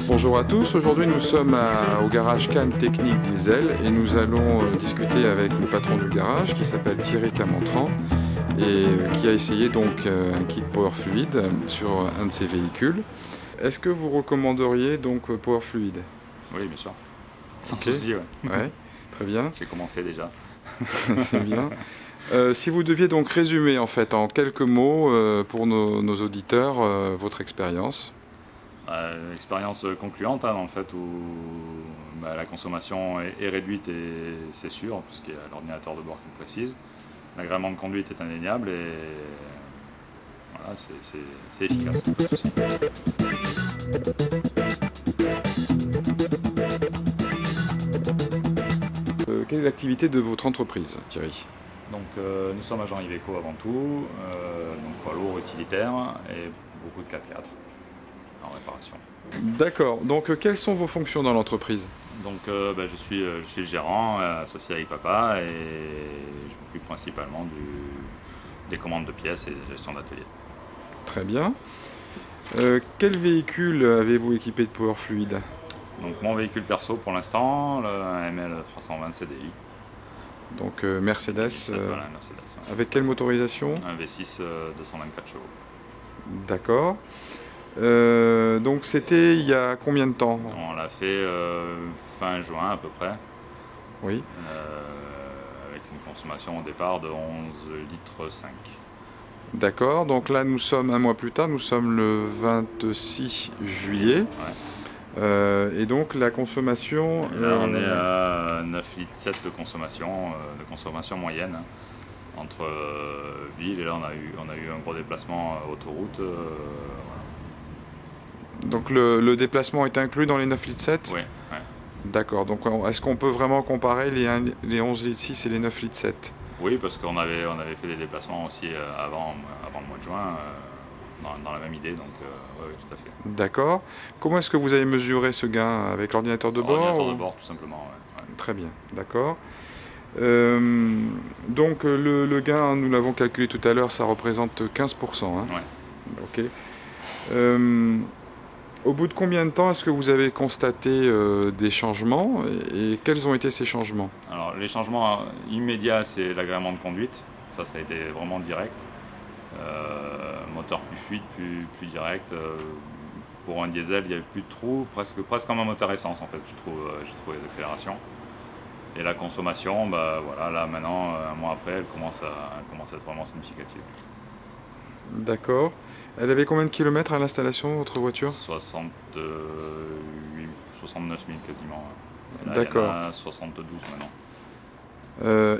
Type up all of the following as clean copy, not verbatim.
Bonjour à tous, aujourd'hui nous sommes au garage Cannes Technique Diesel et nous allons discuter avec le patron du garage qui s'appelle Thierry Camantran et qui a essayé donc un kit Power Fluid sur un de ses véhicules. Est-ce que vous recommanderiez donc Power Fluid? Oui, bien sûr. Sans souci, ouais. Ouais, très bien. J'ai commencé déjà. C'est bien. Si vous deviez donc résumer en fait en quelques mots pour nos auditeurs votre expérience. Expérience concluante dans le fait où la consommation est réduite et c'est sûr, puisqu'il y a l'ordinateur de bord qui le précise. L'agrément de conduite est indéniable et voilà, c'est efficace. Quelle est l'activité de votre entreprise, Thierry? Donc nous sommes agents Iveco avant tout, donc poids lourd, utilitaire et beaucoup de 4x4 en réparation. D'accord, donc quelles sont vos fonctions dans l'entreprise? Donc je suis le gérant associé avec papa et je m'occupe principalement des commandes de pièces et de gestion d'atelier. Très bien. Quel véhicule avez-vous équipé de Power Fluid? Donc mon véhicule perso pour l'instant, un ML 320 CDI. Donc Mercedes, voilà, Mercedes. avec quelle motorisation? Un V6 224 chevaux. D'accord. Donc c'était il y a combien de temps? On l'a fait fin juin à peu près. Oui. Avec une consommation au départ de 11 litres 5. D'accord, donc là nous sommes un mois plus tard, nous sommes le 26 juillet. Ouais. Et donc la consommation... Et là on est à 9 litres 7 de consommation moyenne. Hein, entre villes et là on a eu un gros déplacement autoroute. Voilà. Donc le déplacement est inclus dans les 9 litres 7? Oui. Ouais. D'accord, donc est-ce qu'on peut vraiment comparer les 11 litres 6 et les 9 litres 7? Oui, parce qu'on avait fait des déplacements aussi avant le mois de juin, dans la même idée, donc oui, tout à fait. D'accord. Comment est-ce que vous avez mesuré ce gain? Avec l'ordinateur de bord? L'ordinateur de bord, tout simplement, ouais. Très bien, d'accord. Donc le gain, nous l'avons calculé tout à l'heure, ça représente 15%. Hein? Ouais. Ok. Au bout de combien de temps est-ce que vous avez constaté des changements et quels ont été ces changements? Alors les changements immédiats, c'est l'agrément de conduite, ça a été vraiment direct. Moteur plus fluide, plus direct. Pour un diesel, il n'y avait plus de trous, presque comme un moteur essence en fait, j'ai trouvé les accélérations. Et la consommation, voilà, là maintenant, un mois après, elle commence à être vraiment significative. D'accord. Elle avait combien de kilomètres à l'installation, votre voiture? 69 000 quasiment. D'accord. Il y en a 72 maintenant.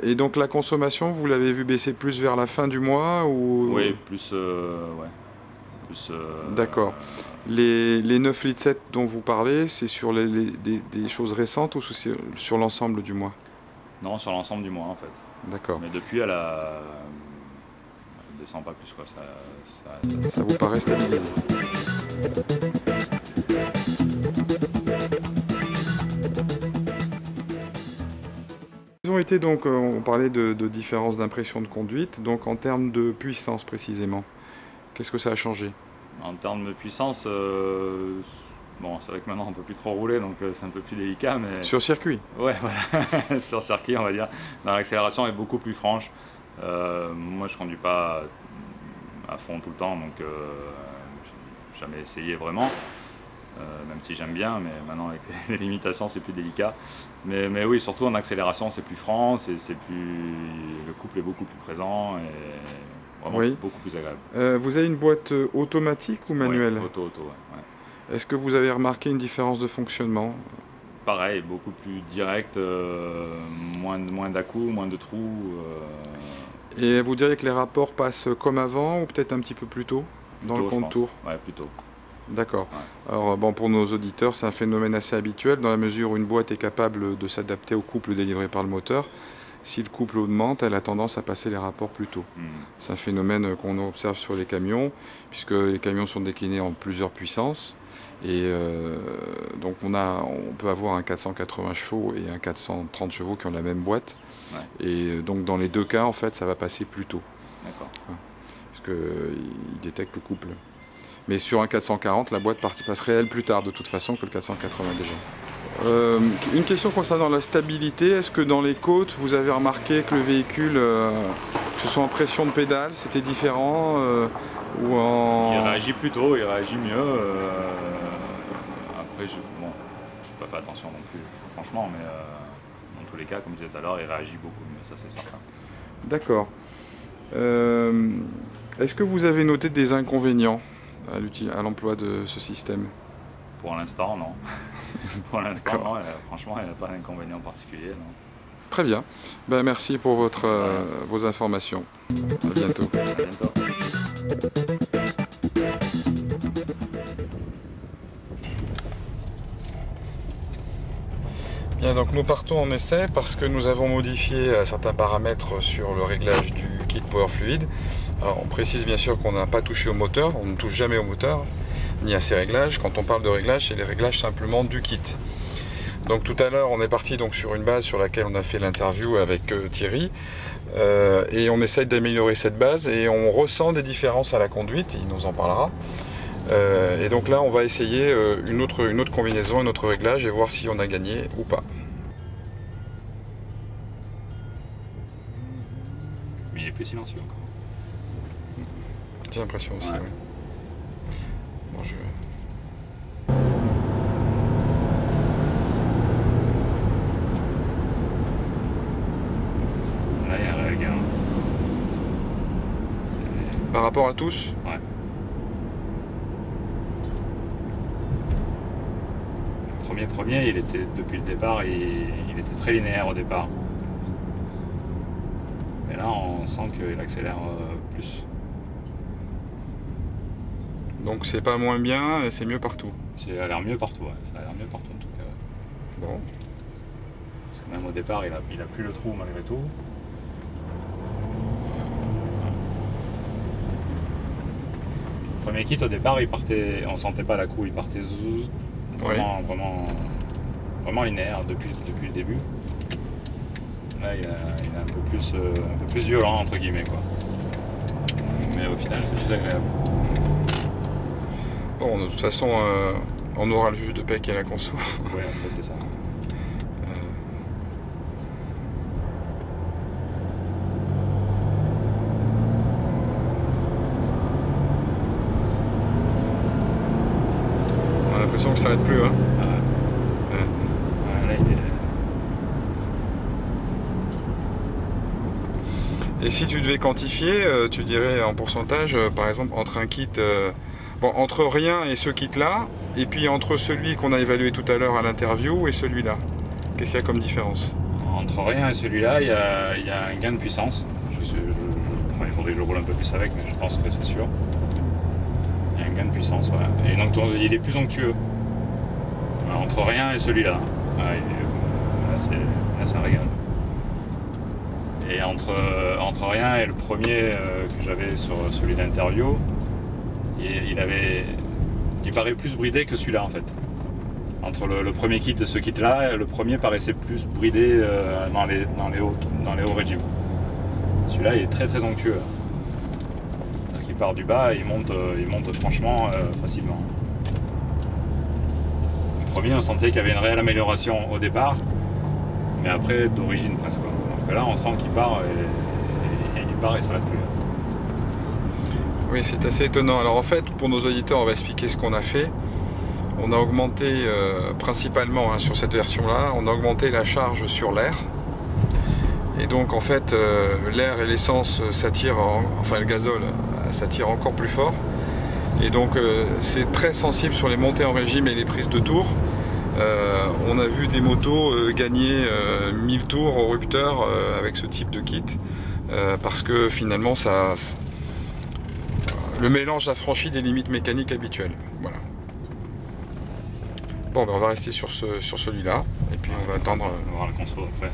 Et donc la consommation, vous l'avez vu baisser plus vers la fin du mois ou... Oui, plus... D'accord. Les 9 litres 7 dont vous parlez, c'est sur des choses récentes ou sur l'ensemble du mois? Non, sur l'ensemble du mois en fait. D'accord. Mais depuis, elle descend pas plus quoi. Ça vous paraît stabilisé? Ils ont été donc, on parlait de différence d'impression de conduite, donc en termes de puissance précisément, qu'est-ce que ça a changé? En termes de puissance, bon, c'est vrai que maintenant on ne peut plus trop rouler, donc c'est un peu plus délicat. Mais... Sur circuit? Ouais, voilà. Sur circuit, on va dire. L'accélération est beaucoup plus franche. Moi, je ne conduis pas à fond tout le temps, donc je n'ai jamais essayé vraiment. Même si j'aime bien, mais maintenant avec les limitations c'est plus délicat. Mais oui, surtout en accélération c'est plus franc, le couple est beaucoup plus présent et vraiment beaucoup plus agréable. Vous avez une boîte automatique ou manuelle? Auto, ouais. Est-ce que vous avez remarqué une différence de fonctionnement? pareil, beaucoup plus direct, moins d'à-coups, moins de trous. Et vous diriez que les rapports passent comme avant ou peut-être un petit peu plus tôt dans le compte-tour? Ouais, plutôt. D'accord. Ouais. Alors bon, pour nos auditeurs, c'est un phénomène assez habituel dans la mesure où une boîte est capable de s'adapter au couple délivré par le moteur. Si le couple augmente, elle a tendance à passer les rapports plus tôt. C'est un phénomène qu'on observe sur les camions, puisque les camions sont déclinés en plusieurs puissances. Et donc on peut avoir un 480 chevaux et un 430 chevaux qui ont la même boîte. Ouais. Et donc dans les deux cas, en fait, ça va passer plus tôt. D'accord. Parce qu'il détecte le couple. Mais sur un 440, la boîte passerait elle plus tard de toute façon que le 480 déjà. Une question concernant la stabilité. Est-ce que dans les côtes, vous avez remarqué que le véhicule, que ce soit en pression de pédale, c'était différent ou en... Il réagit plus tôt, il réagit mieux. Après, je n'ai pas fait attention non plus, franchement, mais dans tous les cas, comme je disais tout à l'heure, il réagit beaucoup mieux, ça c'est certain. D'accord. Est-ce que vous avez noté des inconvénients à l'emploi de ce système? Pour l'instant, non. Pour l'instant, non. Franchement, il n'y a pas d'inconvénient particulier. Non. Très bien. Ben, merci pour vos informations. À bientôt. À bientôt. Bien, donc nous partons en essai parce que nous avons modifié certains paramètres sur le réglage du kit Power Fluid. Alors, on précise bien sûr qu'on n'a pas touché au moteur, on ne touche jamais au moteur, ni à ses réglages. Quand on parle de réglages, c'est les réglages simplement du kit. Donc tout à l'heure, on est parti donc sur une base sur laquelle on a fait l'interview avec Thierry. Et on essaye d'améliorer cette base et on ressent des différences à la conduite, il nous en parlera. Et donc là, on va essayer une autre combinaison, un autre réglage et voir si on a gagné ou pas. Mais il est plus silencieux encore. J'ai l'impression aussi, ouais. Ouais. Bon, je... Là, il y a un réel gain. Par rapport à tous? Ouais. Le premier, il était, depuis le départ, il était très linéaire au départ. Mais là, on sent qu'il accélère plus. Donc c'est pas moins bien, c'est mieux partout. Ça a l'air mieux partout, ouais. Ça a l'air mieux partout en tout cas. Ouais. Bon. Parce que même au départ, il a plus le trou malgré tout. Le premier kit au départ, on sentait pas la-coup, il partait zouz, vraiment linéaire depuis le début. Là, il est un peu plus violent entre guillemets quoi. Mais au final, c'est plus agréable. Bon, de toute façon, on aura le juge de paix qui est la conso. Oui, après c'est ça. On a l'impression que ça s'arrête plus, hein. Là, Et si tu devais quantifier, tu dirais en pourcentage, par exemple, entre un kit... entre rien et ce kit-là, et puis entre celui qu'on a évalué tout à l'heure à l'interview et celui-là. Qu'est-ce qu'il y a comme différence? Entre rien et celui-là, il y a un gain de puissance. Il faudrait que je roule un peu plus avec, mais je pense que c'est sûr. Il y a un gain de puissance, voilà. Et donc il est plus onctueux. Entre rien et celui-là. Là, c'est un régal. Et entre rien et le premier que j'avais sur celui d'interview, il paraît plus bridé que celui-là en fait. Entre le premier kit et ce kit-là, le premier paraissait plus bridé dans les hauts régimes. Celui-là, il est très très onctueux. C'est-à-dire qu'il part du bas et il monte franchement facilement. Le premier, on sentait qu'il y avait une réelle amélioration au départ, mais après d'origine presque. Alors que là, on sent qu'il part et il part et ça s'arrête plus. Oui, c'est assez étonnant. Alors en fait, pour nos auditeurs, on va expliquer ce qu'on a fait. On a augmenté principalement sur cette version-là, on a augmenté la charge sur l'air. Et donc en fait, l'air et l'essence s'attirent, enfin le gazole s'attire encore plus fort. Et donc c'est très sensible sur les montées en régime et les prises de tour. On a vu des motos gagner 1000 tours au rupteur avec ce type de kit, parce que finalement le mélange a franchi des limites mécaniques habituelles. Voilà. Bon, ben on va rester sur celui-là, et puis on va attendre. On va voir la conso après.